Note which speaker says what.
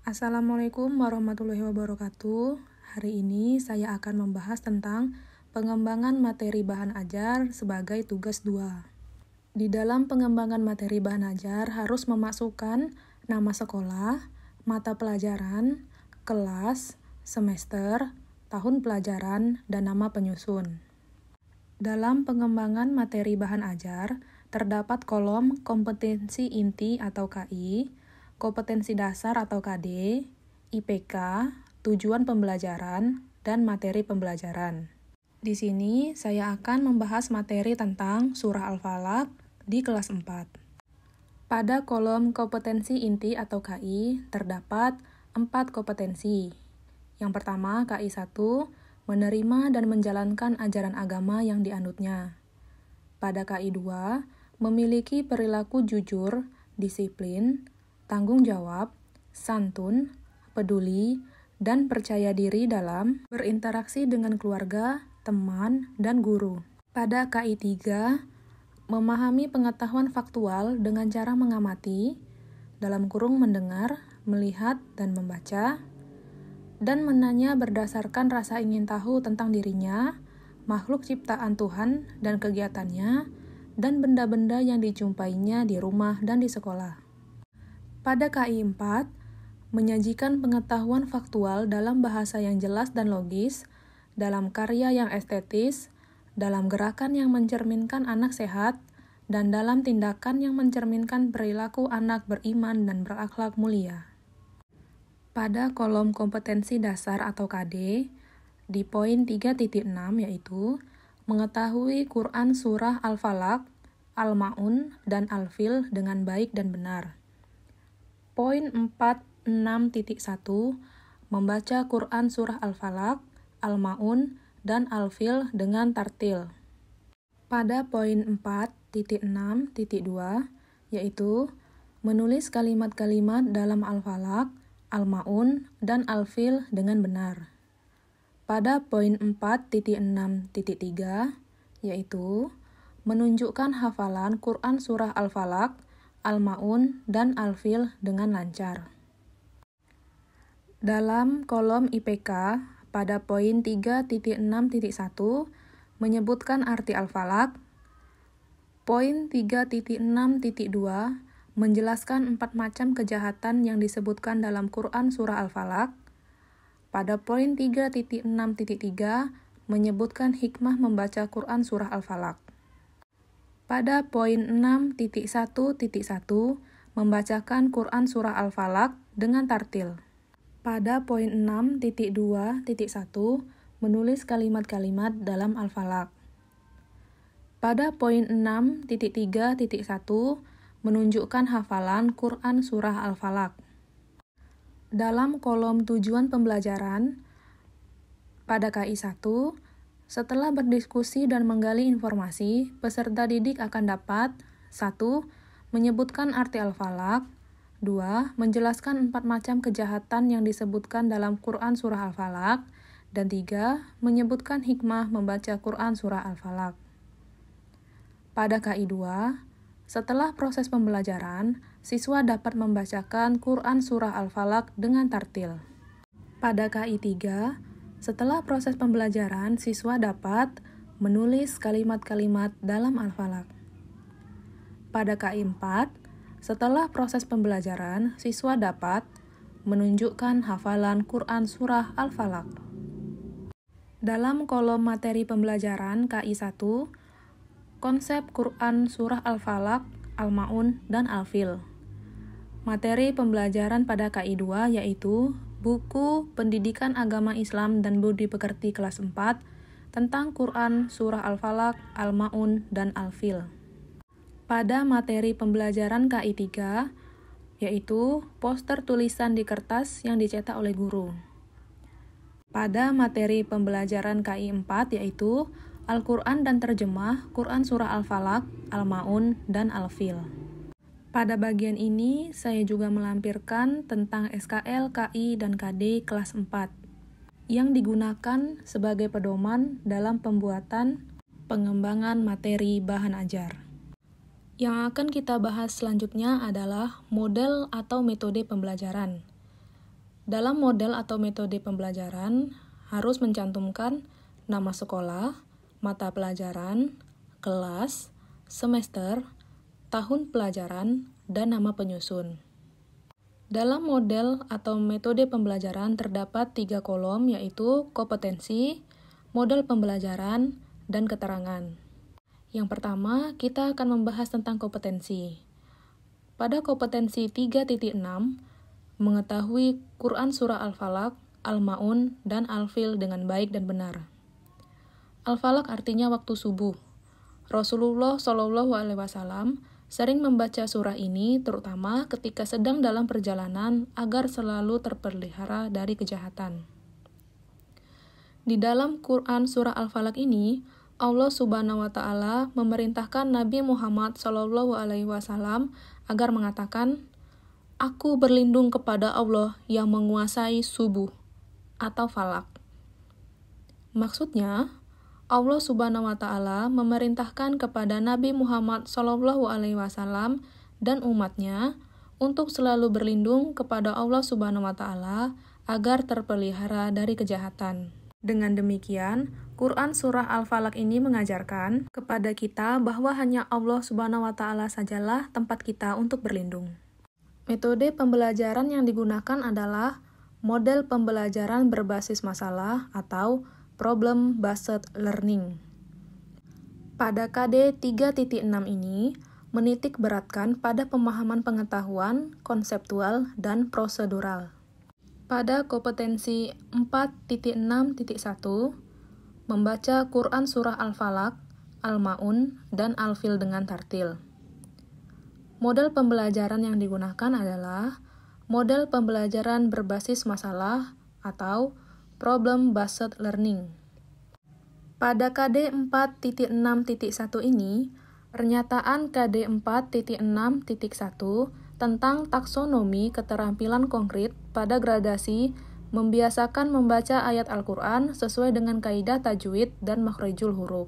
Speaker 1: Assalamualaikum warahmatullahi wabarakatuh. Hari ini saya akan membahas tentang pengembangan materi bahan ajar sebagai tugas 2. Di dalam pengembangan materi bahan ajar harus memasukkan nama sekolah, mata pelajaran, kelas, semester, tahun pelajaran, dan nama penyusun. Dalam pengembangan materi bahan ajar, terdapat kolom kompetensi inti atau KI, kompetensi dasar atau KD, IPK, tujuan pembelajaran, dan materi pembelajaran. Di sini saya akan membahas materi tentang surah Al-Falaq di kelas 4. Pada kolom kompetensi inti atau KI terdapat 4 kompetensi. Yang pertama, KI 1, menerima dan menjalankan ajaran agama yang dianutnya. Pada KI 2, memiliki perilaku jujur, disiplin, tanggung jawab, santun, peduli, dan percaya diri dalam berinteraksi dengan keluarga, teman, dan guru. Pada KI 3, memahami pengetahuan faktual dengan cara mengamati, dalam kurung mendengar, melihat, dan membaca, dan menanya berdasarkan rasa ingin tahu tentang dirinya, makhluk ciptaan Tuhan dan kegiatannya, dan benda-benda yang dijumpainya di rumah dan di sekolah. Pada KI 4, menyajikan pengetahuan faktual dalam bahasa yang jelas dan logis, dalam karya yang estetis, dalam gerakan yang mencerminkan anak sehat, dan dalam tindakan yang mencerminkan perilaku anak beriman dan berakhlak mulia. Pada kolom kompetensi dasar atau KD, di poin 3.6 yaitu mengetahui Quran Surah Al-Falaq, Al-Ma'un, dan Al-Fil dengan baik dan benar. Poin 4.6.1 membaca Quran Surah Al-Falaq, Al-Ma'un, dan Al-Fil dengan tartil. Pada poin 4.6.2 yaitu menulis kalimat-kalimat dalam Al-Falaq, Al-Ma'un, dan Al-Fil dengan benar. Pada poin 4.6.3 yaitu menunjukkan hafalan Quran Surah Al-Falaq, Al-Ma'un, dan Al-Fil dengan lancar. Dalam kolom IPK, pada poin 3.6.1 menyebutkan arti Al-Falaq. Poin 3.6.2 menjelaskan 4 macam kejahatan yang disebutkan dalam Quran Surah Al-Falaq. Pada poin 3.6.3 menyebutkan hikmah membaca Quran Surah Al-Falaq. Pada poin 6.1.1 membacakan Quran Surah Al-Falaq dengan tartil. Pada poin 6.2.1 menulis kalimat-kalimat dalam Al-Falaq. Pada poin 6.3.1 menunjukkan hafalan Quran Surah Al-Falaq. Dalam kolom tujuan pembelajaran, pada KI 1, setelah berdiskusi dan menggali informasi, peserta didik akan dapat 1. Menyebutkan arti Al-Falaq, 2. Menjelaskan 4 macam kejahatan yang disebutkan dalam Quran Surah Al-Falaq, dan 3. Menyebutkan hikmah membaca Quran Surah Al-Falaq. Pada KI 2, setelah proses pembelajaran, siswa dapat membacakan Quran Surah Al-Falaq dengan tartil. Pada KI 3, setelah proses pembelajaran, siswa dapat menulis kalimat-kalimat dalam Al-Falaq. Pada KI 4, setelah proses pembelajaran, siswa dapat menunjukkan hafalan Quran Surah Al-Falaq. Dalam kolom materi pembelajaran KI 1, konsep Quran Surah Al-Falaq, Al-Ma'un, dan Al-Fil. Materi pembelajaran pada KI 2 yaitu buku Pendidikan Agama Islam dan Budi Pekerti kelas 4 tentang Quran Surah Al-Falaq, Al-Ma'un, dan Al-Fil. Pada materi pembelajaran KI 3 yaitu poster tulisan di kertas yang dicetak oleh guru. Pada materi pembelajaran KI 4 yaitu Al-Quran dan terjemah Quran Surah Al-Falaq, Al-Ma'un, dan Al-Fil. Pada bagian ini, saya juga melampirkan tentang SKL, KI, dan KD kelas 4 yang digunakan sebagai pedoman dalam pembuatan pengembangan materi bahan ajar. Yang akan kita bahas selanjutnya adalah model atau metode pembelajaran. Dalam model atau metode pembelajaran, harus mencantumkan nama sekolah, mata pelajaran, kelas, semester, tahun pelajaran, dan nama penyusun. Dalam model atau metode pembelajaran terdapat 3 kolom, yaitu kompetensi, model pembelajaran, dan keterangan. Yang pertama, kita akan membahas tentang kompetensi. Pada kompetensi 3.6, mengetahui Quran Surah Al-Falaq, Al-Ma'un, dan Al-Fil dengan baik dan benar. Al-Falaq artinya waktu subuh. Rasulullah SAW sering membaca surah ini terutama ketika sedang dalam perjalanan agar selalu terpelihara dari kejahatan. Di dalam Quran Surah Al-Falaq ini, Allah Subhanahu wa Ta'ala memerintahkan Nabi Muhammad SAW agar mengatakan, "Aku berlindung kepada Allah yang menguasai subuh," atau falak. Maksudnya, Allah Subhanahu wa Ta'ala memerintahkan kepada Nabi Muhammad SAW dan umatnya untuk selalu berlindung kepada Allah Subhanahu wa Ta'ala agar terpelihara dari kejahatan. Dengan demikian, Quran Surah Al-Falaq ini mengajarkan kepada kita bahwa hanya Allah Subhanahu wa Ta'ala sajalah tempat kita untuk berlindung. Metode pembelajaran yang digunakan adalah model pembelajaran berbasis masalah atau problem-based learning. Pada KD 3.6 ini, menitik beratkan pada pemahaman pengetahuan, konseptual, dan prosedural. Pada kompetensi 4.6.1, membaca Quran Surah Al-Falaq, Al-Ma'un, dan Al-Fil dengan tartil. Model pembelajaran yang digunakan adalah model pembelajaran berbasis masalah atau problem-based learning. Pada KD 4.6.1 ini, pernyataan KD 4.6.1 tentang taksonomi keterampilan konkret pada gradasi membiasakan membaca ayat Al-Quran sesuai dengan kaidah tajwid dan makhrijul huruf.